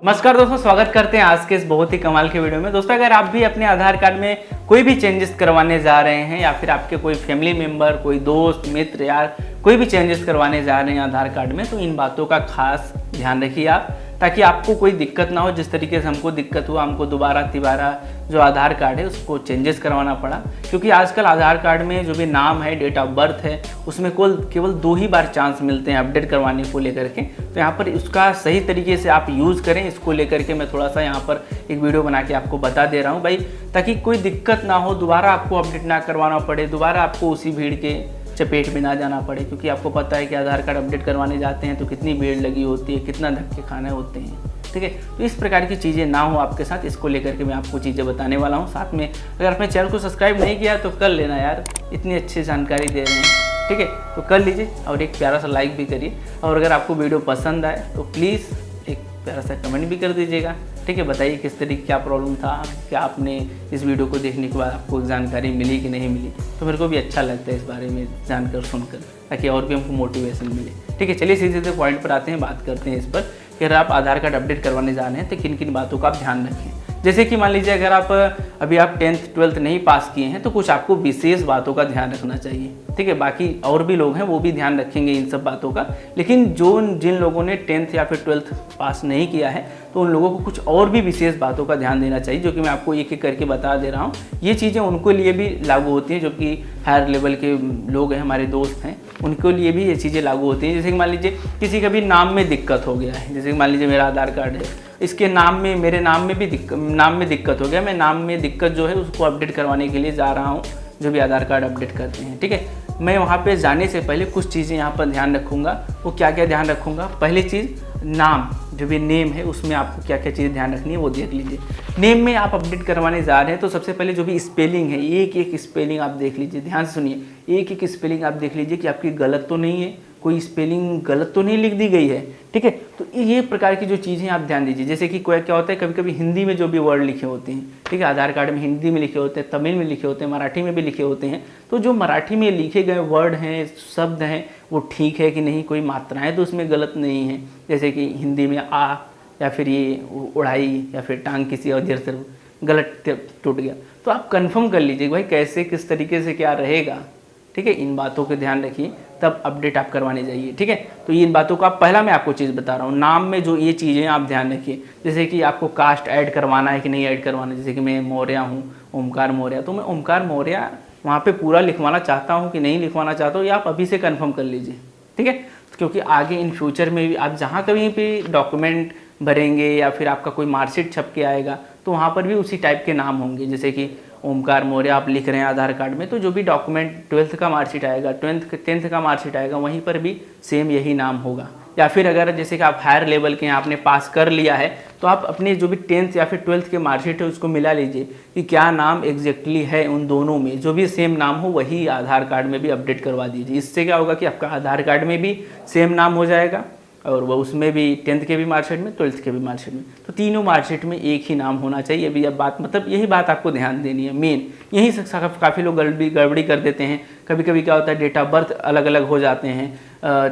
नमस्कार दोस्तों, स्वागत करते हैं आज के इस बहुत ही कमाल के वीडियो में। दोस्तों, अगर आप भी अपने आधार कार्ड में कोई भी चेंजेस करवाने जा रहे हैं या फिर आपके कोई फैमिली मेंबर, कोई दोस्त मित्र यार कोई भी चेंजेस करवाने जा रहे हैं आधार कार्ड में, तो इन बातों का खास ध्यान रखिए आप, ताकि आपको कोई दिक्कत ना हो। जिस तरीके से हमको दिक्कत हुआ, हमको दोबारा तिबारा जो आधार कार्ड है उसको चेंजेस करवाना पड़ा, क्योंकि आजकल आधार कार्ड में जो भी नाम है, डेट ऑफ बर्थ है, उसमें केवल 2 ही बार चांस मिलते हैं अपडेट करवाने को लेकर के। तो यहाँ पर उसका सही तरीके से आप यूज़ करें, इसको लेकर के मैं थोड़ा सा यहाँ पर एक वीडियो बना के आपको बता दे रहा हूँ भाई, ताकि कोई दिक्कत ना हो, दोबारा आपको अपडेट ना करवाना पड़े, दोबारा आपको उसी भीड़ के चपेट में ना जाना पड़े। क्योंकि आपको पता है कि आधार कार्ड अपडेट करवाने जाते हैं तो कितनी भीड़ लगी होती है, कितना धक्के खाने होते हैं, ठीक है। तो इस प्रकार की चीज़ें ना हो आपके साथ, इसको लेकर के मैं आपको चीज़ें बताने वाला हूँ। साथ में अगर आपने चैनल को सब्सक्राइब नहीं किया तो कर लेना यार, इतनी अच्छी जानकारी दे रहे हैं, ठीक है। तो कर लीजिए और एक प्यारा सा लाइक भी करिए, और अगर आपको वीडियो पसंद आए तो प्लीज़ एक प्यारा सा कमेंट भी कर दीजिएगा, ठीक है। बताइए किस तरीके क्या प्रॉब्लम था, क्या आपने इस वीडियो को देखने के बाद आपको जानकारी मिली कि नहीं मिली। तो मेरे को भी अच्छा लगता है इस बारे में जानकर सुनकर, ताकि और भी हमको मोटिवेशन मिले, ठीक है। चलिए सीधे सीधे पॉइंट पर आते हैं, बात करते हैं इस पर कि अगर आप आधार कार्ड अपडेट करवाने जा रहे हैं तो किन किन बातों का आप ध्यान रखें। जैसे कि मान लीजिए अगर आप अभी 10th 12th नहीं पास किए हैं तो कुछ आपको विशेष बातों का ध्यान रखना चाहिए, ठीक है। बाकी और भी लोग हैं वो भी ध्यान रखेंगे इन सब बातों का, लेकिन जिन लोगों ने 10th या फिर 12th पास नहीं किया है तो उन लोगों को कुछ और भी विशेष बातों का ध्यान देना चाहिए, जो कि मैं आपको एक एक करके बता दे रहा हूँ। ये चीज़ें उनको लिए भी लागू होती हैं जो कि हायर लेवल के लोग हैं, हमारे दोस्त हैं, उनके लिए भी ये चीज़ें लागू होती हैं। जैसे कि मान लीजिए किसी का भी नाम में दिक्कत हो गया है, जैसे कि मान लीजिए मेरा आधार कार्ड है, इसके नाम में, मेरे नाम में भी दिक्कत हो गया, मैं नाम में दिक्कत जो है उसको अपडेट करवाने के लिए जा रहा हूँ, जो भी आधार कार्ड अपडेट करते हैं, ठीक है। मैं वहाँ पे जाने से पहले कुछ चीज़ें यहाँ पर ध्यान रखूँगा। वो क्या क्या ध्यान रखूँगा? पहली चीज़, नाम, जो भी नेम है उसमें आपको क्या क्या चीज़ ध्यान रखनी है वो देख लीजिए। नेम में आप अपडेट करवाने जा रहे हैं तो सबसे पहले जो भी स्पेलिंग है, एक एक स्पेलिंग आप देख लीजिए, ध्यान से सुनिए, एक एक स्पेलिंग आप देख लीजिए कि आपकी गलत तो नहीं है, कोई स्पेलिंग गलत तो नहीं लिख दी गई है, ठीक है। तो ये प्रकार की जो चीज़ें आप ध्यान दीजिए। जैसे कि कोई क्या होता है, कभी कभी हिंदी में जो भी वर्ड लिखे होते हैं, ठीक है, आधार कार्ड में हिंदी में लिखे होते हैं, तमिल में लिखे होते हैं, मराठी में भी लिखे होते हैं। तो जो मराठी में लिखे गए वर्ड हैं, शब्द हैं, वो ठीक है कि नहीं, कोई मात्राएँ तो उसमें गलत नहीं है। जैसे कि हिंदी में आ या फिर ये उड़ाई या फिर टांग किसी और से गलत टूट गया, तो आप कंफर्म कर लीजिए भाई कैसे किस तरीके से क्या रहेगा, ठीक है। इन बातों का ध्यान रखिए, तब अपडेट आप करवाने जाइए, ठीक है। तो इन बातों का पहला मैं आपको चीज़ बता रहा हूँ, नाम में जो ये चीज़ें आप ध्यान रखिए। जैसे कि आपको कास्ट ऐड करवाना है कि नहीं ऐड करवाना है। जैसे कि मैं मौर्य हूँ, ओमकार मौर्य, तो मैं ओमकार मौर्य वहाँ पे पूरा लिखवाना चाहता हूँ कि नहीं लिखवाना चाहता हूँ, ये आप अभी से कन्फर्म कर लीजिए, ठीक है। क्योंकि आगे इन फ्यूचर में भी आप जहाँ कहीं भी डॉक्यूमेंट भरेंगे या फिर आपका कोई मार्कशीट छप के आएगा तो वहाँ पर भी उसी टाइप के नाम होंगे। जैसे कि ओमकार मौर्य आप लिख रहे हैं आधार कार्ड में, तो जो भी डॉक्यूमेंट 12th का मार्कशीट आएगा, 10th का मार्कशीट आएगा, वहीं पर भी सेम यही नाम होगा। या फिर अगर जैसे कि आप हायर लेवल के हैं, आपने पास कर लिया है, तो आप अपने जो भी 10th या फिर 12th के मार्कशीट है उसको मिला लीजिए कि क्या नाम एग्जैक्टली है उन दोनों में, जो भी सेम नाम हो वही आधार कार्ड में भी अपडेट करवा दीजिए। इससे क्या होगा कि आपका आधार कार्ड में भी सेम नाम हो जाएगा और वह उसमें भी 10th के भी मार्कशीट में, 12th के भी मार्कशीट में, तो तीनों मार्कशीट में एक ही नाम होना चाहिए। अभी अब बात, मतलब यही बात आपको ध्यान देनी है मेन। यही से काफ़ी लोग गड़बड़ी कर देते हैं। कभी कभी क्या होता है, डेट ऑफ बर्थ अलग अलग हो जाते हैं।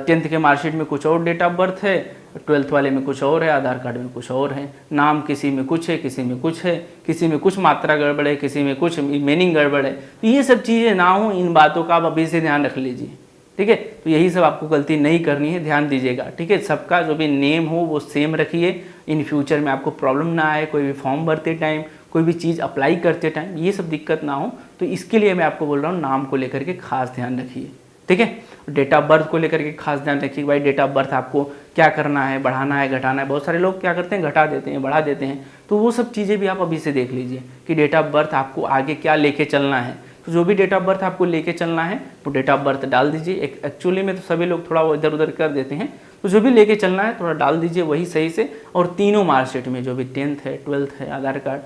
10th के मार्कशीट में कुछ और डेट ऑफ बर्थ है, 12th वाले में कुछ और है, आधार कार्ड में कुछ और है। नाम किसी में कुछ है, किसी में कुछ है, किसी में कुछ मात्रा गड़बड़ है, किसी में कुछ मीनिंग गड़बड़ है। तो ये सब चीज़ें ना हो, इन बातों का आप अभी से ध्यान रख लीजिए, ठीक है। तो यही सब आपको गलती नहीं करनी है, ध्यान दीजिएगा, ठीक है। सबका जो भी नेम हो वो सेम रखिए, इन फ्यूचर में आपको प्रॉब्लम ना आए, कोई भी फॉर्म भरते टाइम, कोई भी चीज़ अप्लाई करते टाइम ये सब दिक्कत ना हो। तो इसके लिए मैं आपको बोल रहा हूँ, नाम को लेकर के खास ध्यान रखिए, ठीक है। डेट ऑफ बर्थ को लेकर के खास ध्यान रखिए, भाई डेट ऑफ बर्थ आपको क्या करना है, बढ़ाना है, घटाना है। बहुत सारे लोग क्या करते हैं, घटा देते हैं, बढ़ा देते हैं। तो वो सब चीज़ें भी आप अभी से देख लीजिए कि डेट ऑफ बर्थ आपको आगे क्या लेके चलना है। तो जो भी डेट ऑफ बर्थ आपको लेके चलना है वो डेट ऑफ बर्थ डाल दीजिए। एक्चुअली में तो सभी लोग थोड़ा इधर उधर कर देते हैं, तो जो भी लेके चलना है थोड़ा डाल दीजिए वही सही से। और तीनों मार्कशीट में, जो भी 10th है, 12th है, आधार कार्ड,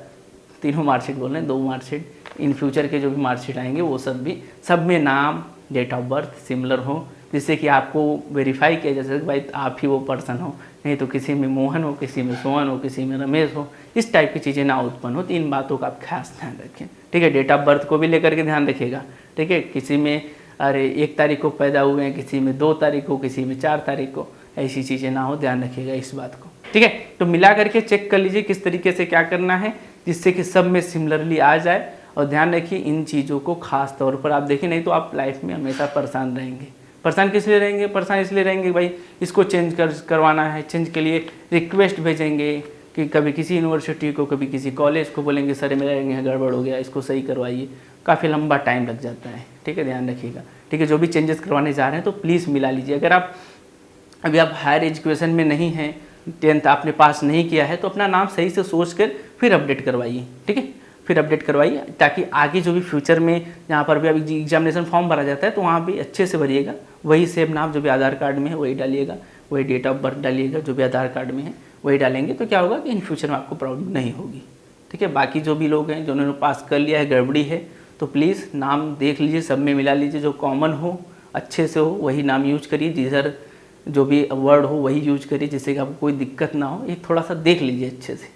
तीनों मार्कशीट बोल रहे हैं, 2 मार्कशीट, इन फ्यूचर के जो भी मार्कशीट आएंगे वो सब में नाम, डेट ऑफ बर्थ सिमिलर हो, जिससे कि आपको वेरीफाई किया जा सके भाई आप ही वो पर्सन हो। नहीं तो किसी में मोहन हो, किसी में सोहन हो, किसी में रमेश हो, इस टाइप की चीज़ें ना उत्पन्न हो। तो इन बातों का आप खास ध्यान रखें, ठीक है। डेट ऑफ बर्थ को भी लेकर के ध्यान रखिएगा, ठीक है। किसी में अरे 1 तारीख को पैदा हुए हैं, किसी में 2 तारीख को, किसी में 4 तारीख को, ऐसी चीज़ें ना हो, ध्यान रखिएगा इस बात को। ठीक है। तो मिला करके चेक कर लीजिए किस तरीके से क्या करना है, जिससे कि सब में सिमिलरली आ जाए। और ध्यान रखिए इन चीज़ों को खास तौर पर आप देखिए, नहीं तो आप लाइफ में हमेशा परेशान रहेंगे। परेशान किस लिए रहेंगे? परेशान इसलिए रहेंगे भाई इसको चेंज करवाना है, चेंज के लिए रिक्वेस्ट भेजेंगे कि कभी किसी यूनिवर्सिटी को, कभी किसी कॉलेज को बोलेंगे सर मेरा यहाँ गड़बड़ हो गया, इसको सही करवाइए। काफ़ी लंबा टाइम लग जाता है, ठीक है, ध्यान रखिएगा। ठीक है, जो भी चेंजेस करवाने जा रहे हैं तो प्लीज़ मिला लीजिए। अगर आप अभी आप हायर एजुकेशन में नहीं हैं, 10th आपने पास नहीं किया है, तो अपना नाम सही से सोच कर फिर अपडेट करवाइए। ठीक है, फिर अपडेट करवाइए, ताकि आगे जो भी फ्यूचर में जहाँ पर भी अभी एग्जामिनेशन फॉर्म भरा जाता है तो वहाँ भी अच्छे से भरिएगा, वही सेम नाम जो भी आधार कार्ड में है वही डालिएगा, वही डेट ऑफ बर्थ डालिएगा जो भी आधार कार्ड में है वही डालेंगे। तो क्या होगा कि इन फ्यूचर में आपको प्रॉब्लम नहीं होगी। ठीक है, बाकी जो भी लोग हैं जिन्होंने पास कर लिया है, गड़बड़ी है, तो प्लीज़ नाम देख लीजिए, सब में मिला लीजिए, जो कॉमन हो अच्छे से हो वही नाम यूज करिए, जिधर जो भी वर्ड हो वही यूज करिए, जिससे कि आपको कोई दिक्कत ना हो। एक थोड़ा सा देख लीजिए अच्छे से,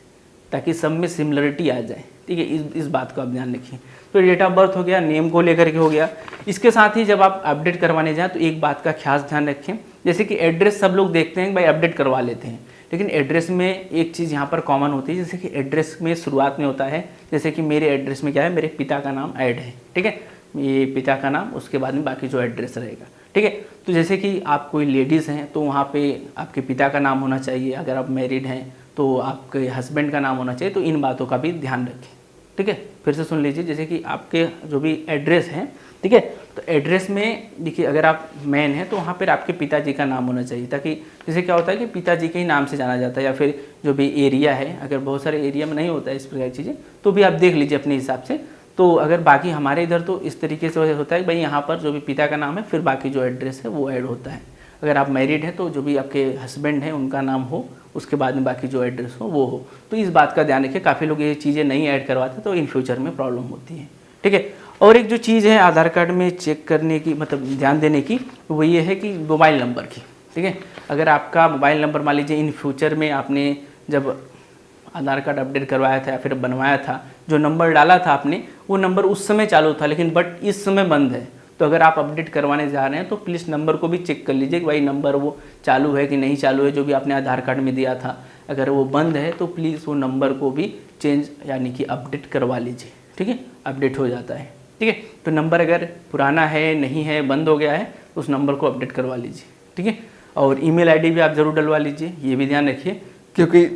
ताकि सब में सिमिलरिटी आ जाए। ठीक है, इस बात को आप ध्यान रखिए। तो डेट ऑफ बर्थ हो गया, नेम को लेकर के हो गया। इसके साथ ही जब आप अपडेट करवाने जाएँ तो एक बात का खास ध्यान रखें, जैसे कि एड्रेस सब लोग देखते हैं भाई अपडेट करवा लेते हैं, लेकिन एड्रेस में एक चीज़ यहाँ पर कॉमन होती है, जैसे कि एड्रेस में शुरुआत में होता है, जैसे कि मेरे एड्रेस में क्या है, मेरे पिता का नाम ऐड है। ठीक है, ये पिता का नाम, उसके बाद में बाकी जो एड्रेस रहेगा। ठीक है, तो जैसे कि आप कोई लेडीज़ हैं तो वहाँ पे आपके पिता का नाम होना चाहिए, अगर आप मैरिड हैं तो आपके हस्बैंड का नाम होना चाहिए। तो इन बातों का भी ध्यान रखें। ठीक है, फिर से सुन लीजिए, जैसे कि आपके जो भी एड्रेस हैं, ठीक है, तो एड्रेस में देखिए अगर आप मैन हैं तो वहाँ पर आपके पिताजी का नाम होना चाहिए, ताकि जैसे क्या होता है कि पिताजी के ही नाम से जाना जाता है, या फिर जो भी एरिया है, अगर बहुत सारे एरिया में नहीं होता है इस प्रकार की चीज़ें तो भी आप देख लीजिए अपने हिसाब से। तो अगर बाकी हमारे इधर तो इस तरीके से होता है भाई यहाँ पर जो भी पिता का नाम है फिर बाकी जो एड्रेस है वो ऐड होता है। अगर आप मैरिड हैं तो जो भी आपके हस्बैंड हैं उनका नाम हो, उसके बाद में बाकी जो एड्रेस हो वो हो। तो इस बात का ध्यान रखिए, काफ़ी लोग ये चीज़ें नहीं ऐड करवाते तो इन फ्यूचर में प्रॉब्लम होती है। ठीक है, और एक जो चीज़ है आधार कार्ड में चेक करने की, मतलब ध्यान देने की, वो ये है कि मोबाइल नंबर की। ठीक है, अगर आपका मोबाइल नंबर मान लीजिए इन फ्यूचर में आपने जब आधार कार्ड अपडेट करवाया था या फिर बनवाया था, जो नंबर डाला था आपने वो नंबर उस समय चालू था, लेकिन बट इस समय बंद है, तो अगर आप अपडेट करवाने जा रहे हैं तो प्लीज़ नंबर को भी चेक कर लीजिए कि भाई नंबर वो चालू है कि नहीं चालू है, जो भी आपने आधार कार्ड में दिया था। अगर वो बंद है तो प्लीज़ वो नंबर को भी चेंज यानी कि अपडेट करवा लीजिए। ठीक है, अपडेट हो जाता है। ठीक है, तो नंबर अगर पुराना है, नहीं है, बंद हो गया है तो उस नंबर को अपडेट करवा लीजिए। ठीक है, और ईमेल आईडी भी आप ज़रूर डलवा लीजिए, ये भी ध्यान रखिए, क्योंकि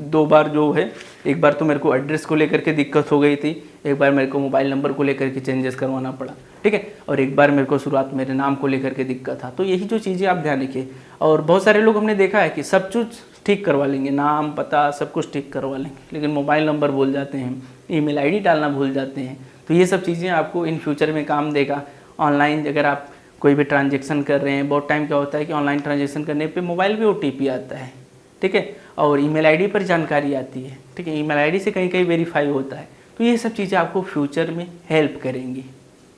2 बार जो है, एक बार तो मेरे को एड्रेस को लेकर के दिक्कत हो गई थी, एक बार मेरे को मोबाइल नंबर को लेकर के चेंजेस करवाना पड़ा। ठीक है, और एक बार मेरे को शुरुआत मेरे नाम को लेकर के दिक्कत था। तो यही जो चीज़ें आप ध्यान रखिए। और बहुत सारे लोग हमने देखा है कि सब कुछ ठीक करवा लेंगे, नाम पता सब कुछ ठीक करवा लेंगे, लेकिन मोबाइल नंबर भूल जाते हैं, ईमेल आईडी डालना भूल जाते हैं। तो ये सब चीज़ें आपको इन फ्यूचर में काम देगा। ऑनलाइन अगर आप कोई भी ट्रांजेक्शन कर रहे हैं, बहुत टाइम क्या होता है कि ऑनलाइन ट्रांजेक्शन करने पे मोबाइल पे OTP आता है। ठीक है, और ईमेल आईडी पर जानकारी आती है। ठीक है, ईमेल आईडी से कहीं कहीं वेरीफाई होता है। तो ये सब चीज़ें आपको फ्यूचर में हेल्प करेंगी।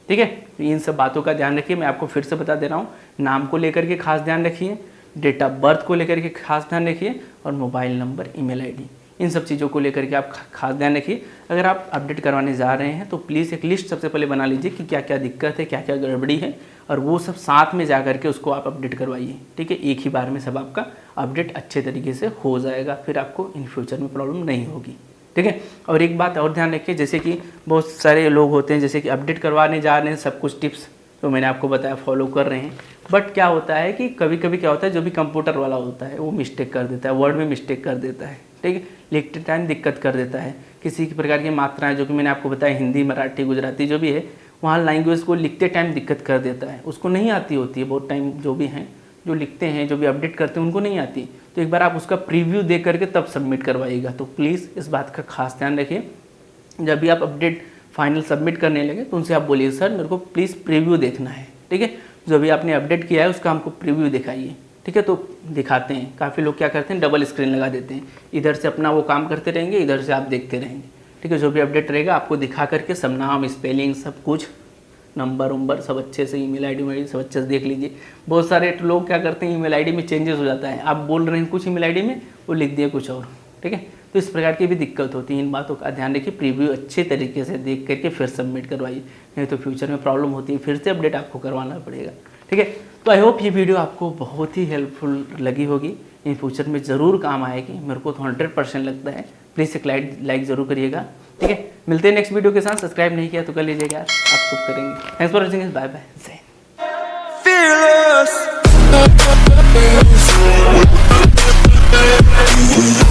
ठीक है, तो इन सब बातों का ध्यान रखिए। मैं आपको फिर से बता दे रहा हूँ, नाम को लेकर के खास ध्यान रखिए, डेट ऑफ बर्थ को लेकर के खास ध्यान रखिए, और मोबाइल नंबर, ईमेल आईडी, इन सब चीज़ों को लेकर के आप खास ध्यान रखिए। अगर आप अपडेट करवाने जा रहे हैं तो प्लीज़ एक लिस्ट सबसे पहले बना लीजिए कि क्या क्या दिक्कत है, क्या क्या गड़बड़ी है, और वो सब साथ में जा करके उसको आप अपडेट करवाइए। ठीक है, एक ही बार में सब आपका अपडेट अच्छे तरीके से हो जाएगा, फिर आपको इन फ्यूचर में प्रॉब्लम नहीं होगी। ठीक है, और एक बात और ध्यान रखिए, जैसे कि बहुत सारे लोग होते हैं जैसे कि अपडेट करवाने जा रहे हैं, सब कुछ टिप्स तो मैंने आपको बताया फॉलो कर रहे हैं, बट क्या होता है कि कभी कभी क्या होता है, जो भी कंप्यूटर वाला होता है वो मिस्टेक कर देता है, वर्ड में मिस्टेक कर देता है। ठीक है, लिखते टाइम दिक्कत कर देता है, किसी प्रकार की मात्राएं जो कि मैंने आपको बताया हिंदी, मराठी, गुजराती जो भी है, वहाँ लैंग्वेज को लिखते टाइम दिक्कत कर देता है, उसको नहीं आती होती है। बहुत टाइम जो भी हैं, जो लिखते हैं, जो भी अपडेट करते हैं, उनको नहीं आती। तो एक बार आप उसका प्रीव्यू दे करके तब सबमिट करवाइएगा। तो प्लीज़ इस बात का खास ध्यान रखिए, जब भी आप अपडेट फाइनल सबमिट करने लगे तो उनसे आप बोलिए सर मेरे को प्लीज़ प्रीव्यू देखना है। ठीक है, जो भी आपने अपडेट किया है उसका हमको प्रीव्यू दिखाइए। ठीक है, तो दिखाते हैं। काफ़ी लोग क्या करते हैं, डबल स्क्रीन लगा देते हैं, इधर से अपना वो काम करते रहेंगे, इधर से आप देखते रहेंगे। ठीक है, जो भी अपडेट रहेगा आपको दिखा करके सब नाम, स्पेलिंग, सब कुछ, नंबर उम्बर सब अच्छे से, ईमेल आईडी सब अच्छे से देख लीजिए। बहुत सारे लोग क्या करते हैं, ईमेल आईडी में चेंजेस हो जाता है, आप बोल रहे हैं कुछ ईमेल आईडी में, वो लिख दिए कुछ और। ठीक है, तो इस प्रकार की भी दिक्कत होती है। इन बातों का ध्यान रखिए, प्रीव्यू अच्छे तरीके से देख करके फिर सबमिट करवाइए, नहीं तो फ्यूचर में प्रॉब्लम होती है, फिर से अपडेट आपको करवाना पड़ेगा। ठीक है, तो आई होप ये वीडियो आपको बहुत ही हेल्पफुल लगी होगी। इन फ्यूचर में ज़रूर काम आएगी, मेरे को तो 100% लगता है। प्लीज़ एक लाइक ज़रूर करिएगा, ठीक है। मिलते हैं नेक्स्ट वीडियो के साथ। सब्सक्राइब नहीं किया तो कर लीजिएगा यार, आप सब करेंगे। Thanks for watching, bye bye, जय हिंद।